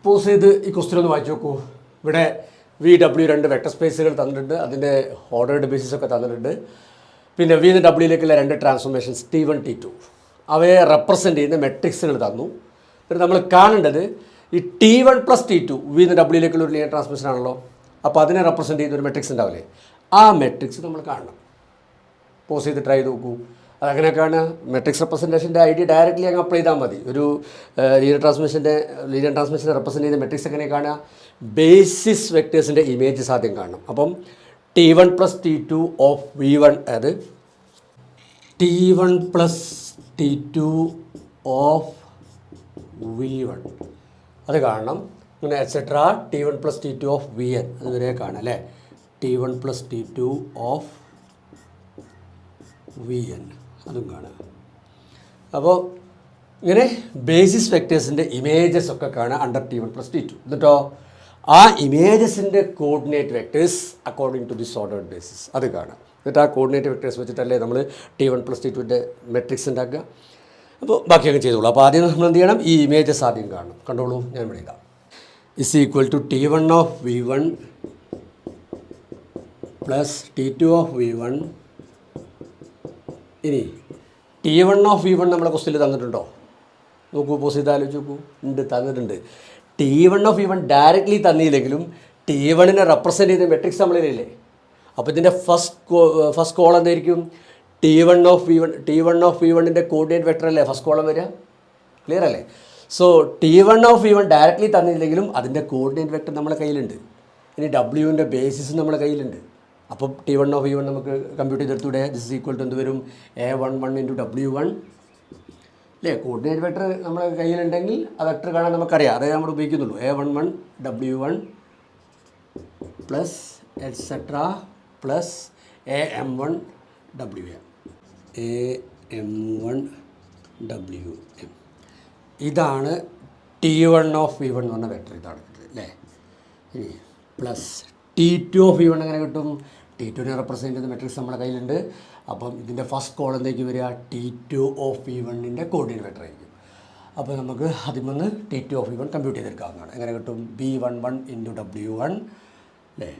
Pose ചെയ്ത് ഈ question ഒന്ന് വായിച്ചു നോക്കൂ. ഇവിടെ വി ഡബ്ല്യു രണ്ട് വെക്ടർ സ്പേസുകൾ തന്നിട്ടുണ്ട്, അതിൻ്റെ ഓർഡേർഡ് ബേസിസ് ഒക്കെ തന്നിട്ടുണ്ട്. പിന്നെ വി നിന്ന് ഡബ്ല്യൂയിലേക്കുള്ള രണ്ട് ട്രാൻസ്ഫോർമേഷൻസ് T1 T2 അവയെ റെപ്രസെൻ്റ് ചെയ്യുന്ന മെട്രിക്സുകൾ തന്നു. എന്നിട്ട് നമ്മൾ കാണേണ്ടത് ഈ T1 + T2 വി നിന്ന് ഡബ്ല്യൂയിലേക്കുള്ള ഒരു ലീനിയർ ട്രാൻസ്മിഷൻ ആണല്ലോ. അപ്പോൾ അതിനെ റെപ്രസെൻ്റ് ചെയ്യുന്ന ഒരു മെട്രിക്സ് ഉണ്ടാവില്ലേ, ആ മെട്രിക്സ് നമ്മൾ കാണണം. പോസ് ചെയ്ത് ട്രൈ ചെയ്ത് നോക്കൂ. അതങ്ങനെ കാണുക. മെട്രിക്സ് റെപ്രസെൻറ്റേഷൻ്റെ ഐഡിയ ഡയറക്റ്റ്ലി അങ്ങ് അപ്ലൈ ചെയ്താൽ മതി. ഒരു ലീനിയർ ട്രാൻസ്മിഷനെ റെപ്രസെൻ്റ് ചെയ്യുന്ന മെട്രിക്സ് എങ്ങനെ കാണുക, ബേസിസ് വെക്ടേഴ്സിൻ്റെ ഇമേജസ് ആദ്യം കാണണം. അപ്പം T1 + T2 ഓഫ് V1, അതായത് T1 + T2 ഓഫ് V1 അത് കാണണം. അങ്ങനെ etcetera T1 + T2 of Vn അതുവരെ കാണാം അല്ലേ. T1 + T2 ഓഫ് Vn അതും കാണാം. അപ്പോൾ ഇങ്ങനെ ബേസിസ് വെക്ടേഴ്സിൻ്റെ ഇമേജസ് ഒക്കെ കാണാം അണ്ടർ T1 + T2. എന്നിട്ടോ ആ ഇമേജസിൻ്റെ coordinate vectors according to this ordered basis അത് കാണാം. എന്നിട്ട് ആ കോർഡിനേറ്റ് വെക്ടേഴ്സ് വെച്ചിട്ടല്ലേ നമ്മൾ T1 + T2ൻ്റെ മെട്രിക്സ് ഉണ്ടാക്കുക. അപ്പോൾ ബാക്കിയൊക്കെ ചെയ്തോളൂ. അപ്പോൾ ആദ്യം നമ്മൾ എന്ത് ചെയ്യണം, ഈ ഇമേജസ് ആദ്യം കാണണം. കണ്ടോളൂ, ഞാൻ ഇവിടെ ഇടാം. Is equal to T1 of V1 plus T2 of V1. ഇനി T1 ഓഫ് V1 നമ്മളെ ക്വസ്റ്റ്യനിൽ തന്നിട്ടുണ്ടോ നോക്കൂ, പോസ് ചെയ്ത് ആലോചിച്ച് നോക്കൂ. ഉണ്ട്, തന്നിട്ടുണ്ട്. T1 ഓഫ് V1 ഡയറക്റ്റ്ലി തന്നില്ലെങ്കിലും T1നെ റെപ്രസെൻ്റ് ചെയ്ത മെട്രിക്സ് നമ്മളില്ലേ. അപ്പോൾ ഇതിൻ്റെ ഫസ്റ്റ് കോളം എന്തായിരിക്കും, T1 ഓഫ് V1ൻ്റെ കോർഡിനേറ്റ് വെക്ടർ അല്ലേ ഫസ്റ്റ് കോളം വരിക. ക്ലിയർ അല്ലേ? So T1 of V1 directly തന്നില്ലെങ്കിലും അതിൻ്റെ കോർഡിനേറ്റ് വെക്ടർ നമ്മുടെ കയ്യിലുണ്ട്. ഇനി ഡബ്ല്യുവിൻ്റെ ബേസിസ് നമ്മുടെ കയ്യിലുണ്ട്. അപ്പം T1 ഓഫ് V1 നമുക്ക് കമ്പ്യൂട്ട് ചെയ്തെടുത്തൂടെ. ദിസ് ഈസ് ഈക്വൽ ടു എന്ത് വരും, A11 × W1 അല്ലേ. കോർഡിനേറ്റ് വെക്ടർ നമ്മുടെ കയ്യിലുണ്ടെങ്കിൽ ആ വെക്ടർ കാണാൻ നമുക്കറിയാം, അതേ നമ്മൾ ഉപയോഗിക്കുന്നുള്ളൂ. A11 W1 plus etcetera plus AM1 WM. AM1 WM ഇതാണ് T1 ഓഫ് V1 എന്ന് പറഞ്ഞ വെക്ടർ. ഇതാണ് അല്ലേ. ഇനി പ്ലസ് T2 ഓഫ് V1 എങ്ങനെ കിട്ടും, T2നെ റെപ്രസെൻ്റ് ചെയ്യുന്ന മെട്രിക്സ് നമ്മുടെ കയ്യിലുണ്ട്. അപ്പം ഇതിൻ്റെ ഫസ്റ്റ് കോളത്തേക്ക് വരിക T2 ഓഫ് V1ൻ്റെ കോർഡിനേറ്റ് വെക്ടർ ആയിരിക്കും. അപ്പോൾ നമുക്ക് ആദ്യം വന്ന് T2 ഓഫ് V1 കമ്പ്യൂട്ട് ചെയ്തെടുക്കാവുന്നതാണ്. എങ്ങനെ കിട്ടും, B11 × W1 അല്ലേ,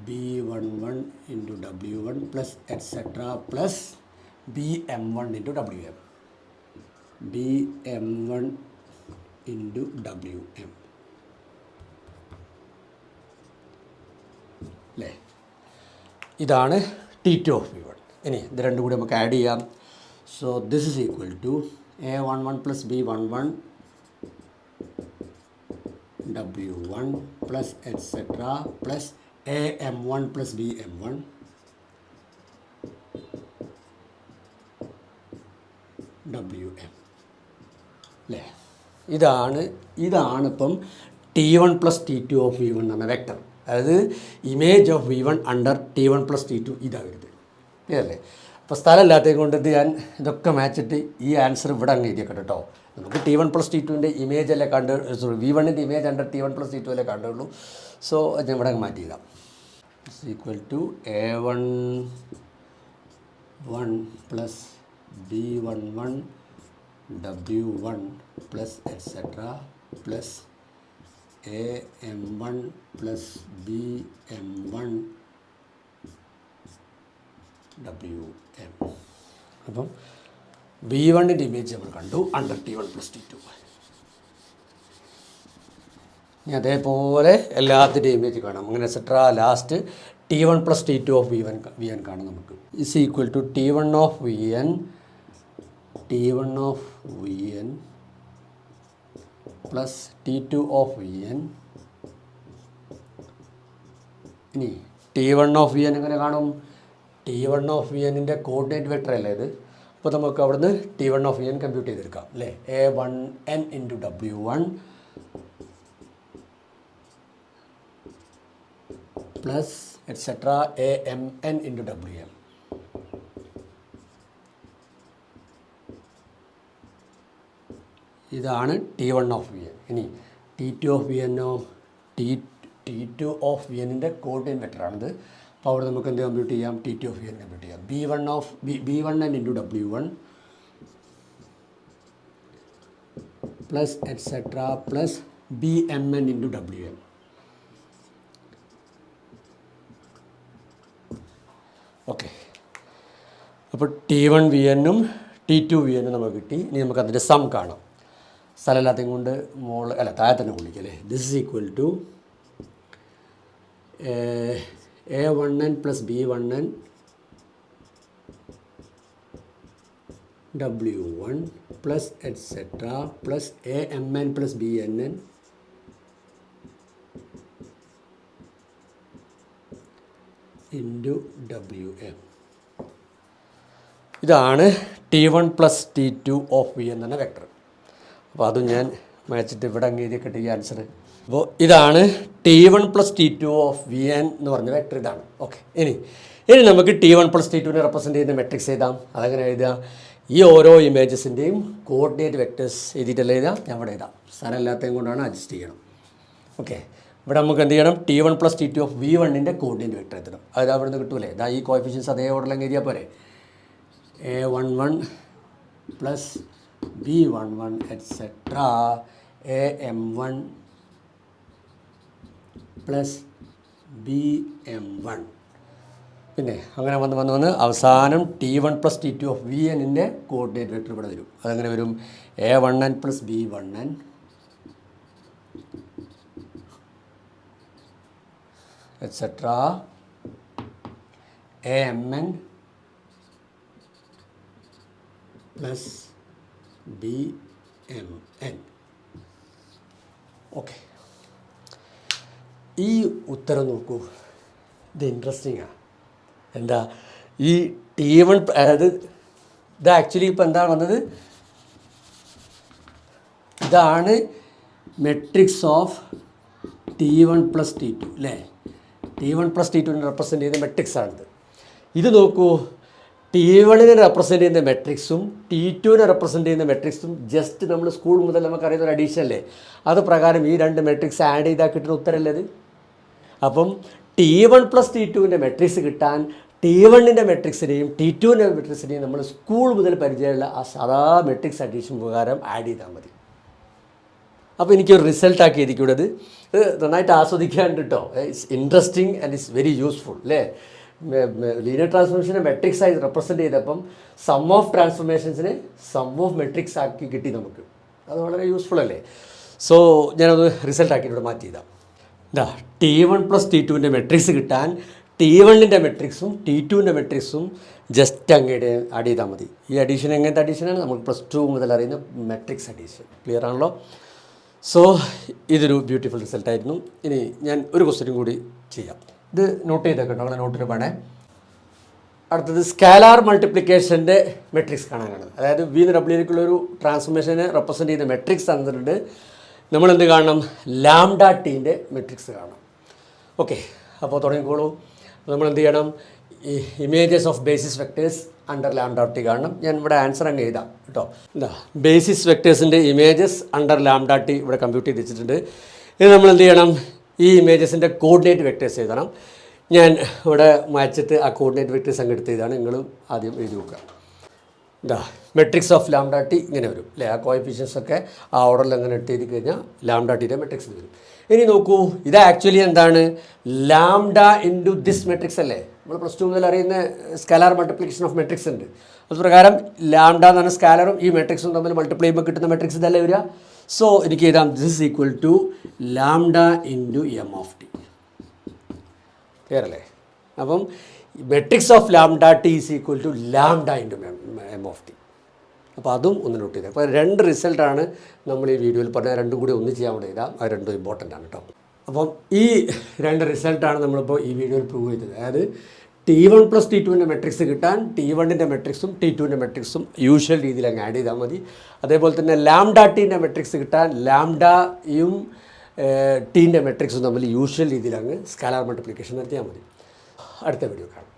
B11 × W1 plus etcetera plus BM1 × WM, BM1 × WM അല്ലേ. ഇതാണ് T2 ഓഫ് V1. ഇനി ഇത് രണ്ടും കൂടി നമുക്ക് ആഡ് ചെയ്യാം. So this is equal to A11 plus B11 W1 plus etcetera plus AM1 plus BM1 WM അല്ലേ. ഇതാണ് ഇപ്പം T1 + T2 ഓഫ് V1 എന്ന വെക്ടർ. അതായത് image of V1 under T1 + T2 ഇതാവരുത്. അല്ലേ. അപ്പോൾ സ്ഥലമില്ലാത്തത് കൊണ്ട് ഞാൻ ഇതൊക്കെ മാച്ചിട്ട് ഈ ആൻസർ ഇവിടെ അങ്ങ് എഴുതിയേക്കട്ടെ കേട്ടോ. നമുക്ക് T1 + T2ൻ്റെ ഇമേജ് അല്ലേ V1ൻ്റെ ഇമേജ് അണ്ടർ T1 + T2 അല്ലേ കണ്ടുള്ളൂ. സോ ഞാൻ ഇവിടെ അങ്ങ് മാറ്റിയിടാം. It's equal to A11 plus B11 W1 plus etcetera plus AM1 plus BM1 WM. അപ്പം V1ൻ്റെ ഇമേജ് നമ്മൾ കണ്ടു അണ്ടർ T1 + T2. ഇനി അതേപോലെ എല്ലാത്തിൻ്റെയും ഇമേജ് കാണാം. അങ്ങനെ etcetera last T1 + T2 of V1 കാണാം. നമുക്ക് is equal to T1 of VN plus T2 of VN. ഇനി T1 ഓഫ് VN എങ്ങനെ കാണും, T1 ഓഫ് VNൻ്റെ കോർഡിനേറ്റ് വെക്ടർ അല്ലേ ഇത്. അപ്പോൾ നമുക്ക് അവിടുന്ന് T1 ഓഫ് VN കമ്പ്യൂട്ട് ചെയ്തെടുക്കാം അല്ലേ. A1N × W1 plus etcetera AMN × WM. ഇതാണ് T1 ഓഫ് VN. ഇനി T2 ഓഫ് VNോ, T2 ഓഫ് VNൻ്റെ കോർഡിനേറ്റ് വെക്ടറാണിത്. അപ്പോൾ അവിടെ നമുക്ക് എന്ത് കമ്പ്യൂട്ട് ചെയ്യാം, T2 ഓഫ് VN കമ്പ്യൂട്ട് ചെയ്യാം. B1N × W1 plus etcetera plus BMN into WN. Okay, അപ്പോൾ T1 VNും T2 VNും നമുക്ക് കിട്ടി. ഇനി നമുക്ക് അതിൻ്റെ സം കാണാം. സ്ഥലമില്ലാത്തതും കൊണ്ട് താഴെ തന്നെ വിളിക്കല്ലേ. This is equal to A1N plus B1N W1 plus etcetera plus AMN plus BNN into WM. ഇതാണ് T1 plus T2 of VN എന്ന വെക്ടർ. അപ്പോൾ അതും ഞാൻ മാച്ചിട്ട് ഇവിടെ അങ്ങ് എഴുതിയൊക്കെ ഈ ആൻസർ. അപ്പോൾ ഇതാണ് T1 plus T2 of VN എന്ന് പറഞ്ഞ വെക്ടർ ഇതാണ്. ഓക്കെ, ഇനി നമുക്ക് T1 പ്ലസ് T2നെ റെപ്രസെൻറ്റ് ചെയ്യുന്ന മെട്രിക്സ് എഴുതാം. അതങ്ങനെ എഴുതാം. ഈ ഓരോ ഇമേജസിൻ്റെയും കോർഡിനേറ്റ് വെക്ടേഴ്സ് എഴുതിയിട്ടല്ലേ എഴുതാം. ഞാൻ ഇവിടെ എഴുതാം. സ്ഥലമില്ലാത്തതും കൊണ്ടാണ് അഡ്ജസ്റ്റ് ചെയ്യണം. ഓക്കെ, ഇവിടെ നമുക്ക് എന്ത് ചെയ്യണം? T1 പ്ലസ് T2 ഓഫ് V1ൻ്റെ കോർഡിനേറ്റ് വെക്ടർ എത്തണം. അത് അവിടെ നിന്ന് കിട്ടൂലേ. ഇതാ ഈ കോഎഫിഷ്യൻസ് അതേ ഓർഡറിലെങ്കിൽ എഴുതിയാൽ പോരെ. A11 plus B11 et cetera AM1 plus BM1. പിന്നെ അങ്ങനെ വന്ന് അവസാനം T1 പ്ലസ് T2 ഓഫ് VNൻ്റെ കോർഡിനേറ്റ് വെക്ടർ ഇവിടെ വരും. അതങ്ങനെ വരും A1N plus B1N etcetera AMN plus BMN. Okay, ഈ ഉത്തരം നോക്കൂ. ഇത് ഇൻട്രസ്റ്റിംഗാണ്. എന്താ ഈ T1 അതായത് ഇത് ആക്ച്വലി ഇപ്പോൾ എന്താണ് വന്നത്? ഇതാണ് matrix of T1 plus T2 അല്ലേ. T1 പ്ലസ് T2നെ റെപ്രസെൻറ്റ് ചെയ്യുന്ന മെട്രിക്സാണിത്. ഇത് നോക്കൂ, T1നെ റെപ്രസെൻറ്റ് ചെയ്യുന്ന മെട്രിക്സും T2നെ റെപ്രസെൻറ്റ് ചെയ്യുന്ന മെട്രിക്സും ജസ്റ്റ് നമ്മൾ സ്കൂൾ മുതൽ നമുക്കറിയുന്ന ഒരു അഡീഷൻ അല്ലേ. അത് പ്രകാരം ഈ രണ്ട് മെട്രിക്സ് ആഡ് ചെയ്താൽ കിട്ടുന്ന ഉത്തരമല്ലേ ഇത്. അപ്പം T1 പ്ലസ് T2ൻ്റെ മെട്രിക്സ് കിട്ടാൻ T1ൻ്റെ മെട്രിക്സിനെയും T2ൻ്റെ മെട്രിക്സിനെയും നമ്മൾ സ്കൂൾ മുതൽ പരിചയമുള്ള ആ സാധാ മെട്രിക്സ് അഡീഷൻ പ്രകാരം ആഡ് ചെയ്താൽ മതി. അപ്പോൾ എനിക്കൊരു റിസൾട്ടാക്കി എഴുതിക്കൂടത്. ഇത് നന്നായിട്ട് ആസ്വദിക്കാണ്ട് കേട്ടോ. It's interesting and it's very useful അല്ലേ. ലീനിയർ ട്രാൻസ്ഫോർമേഷനെ മെട്രിക്സ് ആയി റെപ്രസെൻറ്റ് ചെയ്തപ്പം സം ഓഫ് ട്രാൻസ്ഫോർമേഷൻസിനെ സം ഓഫ് മെട്രിക്സ് ആക്കി കിട്ടി നമുക്ക്. അത് വളരെ യൂസ്ഫുൾ അല്ലേ. സോ ഞാനത് റിസൾട്ടാക്കി ഇവിടെ മാറ്റി ചെയ്താൽ ഇതാ T1 പ്ലസ് T2ൻ്റെ മെട്രിക്സ് കിട്ടാൻ T1ൻ്റെ മെട്രിക്സും T2ൻ്റെ മെട്രിക്സും ജസ്റ്റ് അങ്ങോട്ട് ആഡ് ചെയ്താൽ മതി. ഈ അഡീഷൻ എങ്ങനത്തെ അഡീഷനാണ്? നമുക്ക് +2 മുതൽ അറിയുന്ന മെട്രിക്സ് അഡീഷൻ. ക്ലിയർ ആണല്ലോ. സോ ഇതൊരു ബ്യൂട്ടിഫുൾ റിസൾട്ടായിരുന്നു. ഇനി ഞാൻ ഒരു ക്വസ്റ്റ്യനും കൂടി ചെയ്യാം. ഇത് നോട്ട് ചെയ്തേക്കട്ടോ, അങ്ങനെ നോട്ടിന് വേണേ. അടുത്തത് സ്കാലാർ മൾട്ടിപ്ലിക്കേഷൻ്റെ മെട്രിക്സ് കാണാനാണ്. അതായത് V എന്ന് Wയിലേക്കുള്ളൊരു ട്രാൻസ്ഫോർമേഷനെ റെപ്രസെൻറ്റ് ചെയ്യുന്ന മെട്രിക്സ് തന്നിട്ടുണ്ട്. നമ്മളെന്ത് കാണണം? ലാംഡ ടീൻ്റെ മെട്രിക്സ് കാണണം. ഓക്കെ, അപ്പോൾ തുടങ്ങിക്കോളൂ. നമ്മളെന്ത് ചെയ്യണം? ഈ images of basis vectors under lambda T കാണണം. ഞാൻ ഇവിടെ ആൻസർ അങ്ങ് എഴുതാം കേട്ടോ. എന്താ ബേസിസ് വെക്ടേഴ്സിൻ്റെ ഇമേജസ് അണ്ടർ ലാംഡ ടി ഇവിടെ കമ്പ്യൂട്ട് ചെയ്ത് വെച്ചിട്ടുണ്ട്. ഇത് നമ്മൾ എന്ത് ചെയ്യണം? ഈ ഇമേജസിൻ്റെ കോർഡിനേറ്റ് വെക്ടേഴ്സ് എഴുതണം. ഞാൻ ഇവിടെ മാച്ചിട്ട് ആ കോർഡിനേറ്റ് വെക്ടേഴ്സ് അങ്ങ് എടുത്ത് എഴുതാണ്. നിങ്ങളും ആദ്യം എഴുതി നോക്കുക. എന്താ മെട്രിക്സ് ഓഫ് ലാംഡ ടി ഇങ്ങനെ വരും അല്ലേ. ആ കോഎഫിഷ്യൻസ് ഒക്കെ ആ ഓർഡറിൽ അങ്ങനെ എടുത്ത് എഴുതി കഴിഞ്ഞാൽ ലാംഡ ടിയുടെ മെട്രിക്സ് വരും. ഇനി നോക്കൂ, ഇത് ആക്ച്വലി എന്താണ്? ലാംഡ ഇൻറ്റു ദിസ് മെട്രിക്സ് അല്ലേ. നമ്മൾ +2 മുതൽ അറിയുന്ന സ്കാലാർ മൾട്ടിപ്ലിക്കേഷൻ ഓഫ് മെട്രിക്സ് ഉണ്ട്. അതുപ്രകാരം ലാംഡ എന്ന് പറഞ്ഞ സ്കാലറും ഈ മെട്രിക്സും തമ്മിൽ മൾട്ടിപ്ലൈ ചെയ്യുമ്പോൾ കിട്ടുന്ന മെട്രിക്സ് ഇതല്ലേ വരിക. സോ എനിക്ക് എഴുതാം this is equal to lambda into M of T. Clear അല്ലേ? അപ്പം matrix of lambda T is equal to lambda into M of T. അപ്പോൾ അതും ഒന്ന് നോട്ട് ചെയ്തത്. അപ്പോൾ 2 റിസൾട്ടാണ് നമ്മൾ ഈ വീഡിയോയിൽ പറഞ്ഞാൽ. രണ്ടും കൂടി ഒന്ന് ചെയ്യാൻ വേണ്ടി എഴുതാം. അത് രണ്ടും ഇമ്പോർട്ടൻ്റ് ആണ് കേട്ടോ. അപ്പം ഈ 2 റിസൾട്ടാണ് നമ്മളിപ്പോൾ ഈ വീഡിയോയിൽ പ്രൂവ് ചെയ്തത്. അതായത് T1 പ്ലസ് T2ൻ്റെ മെട്രിക്സ് കിട്ടാൻ T1ൻ്റെ മെട്രിക്സും T2ൻ്റെ മെട്രിക്സും യൂഷ്വൽ രീതിയിൽ അങ്ങ് ആഡ് ചെയ്താൽ മതി. അതേപോലെ തന്നെ ലാംഡ ടീൻ്റെ മെട്രിക്സ് കിട്ടാൻ ലാംഡയും ടീൻ്റെ മെട്രിക്സും തമ്മിൽ യൂഷ്വൽ രീതിയിൽ അങ്ങ് സ്കാലാർ മൾട്ടിപ്ലിക്കേഷൻ നടത്തിയാൽ മതി. അടുത്ത വീഡിയോ കാണാം.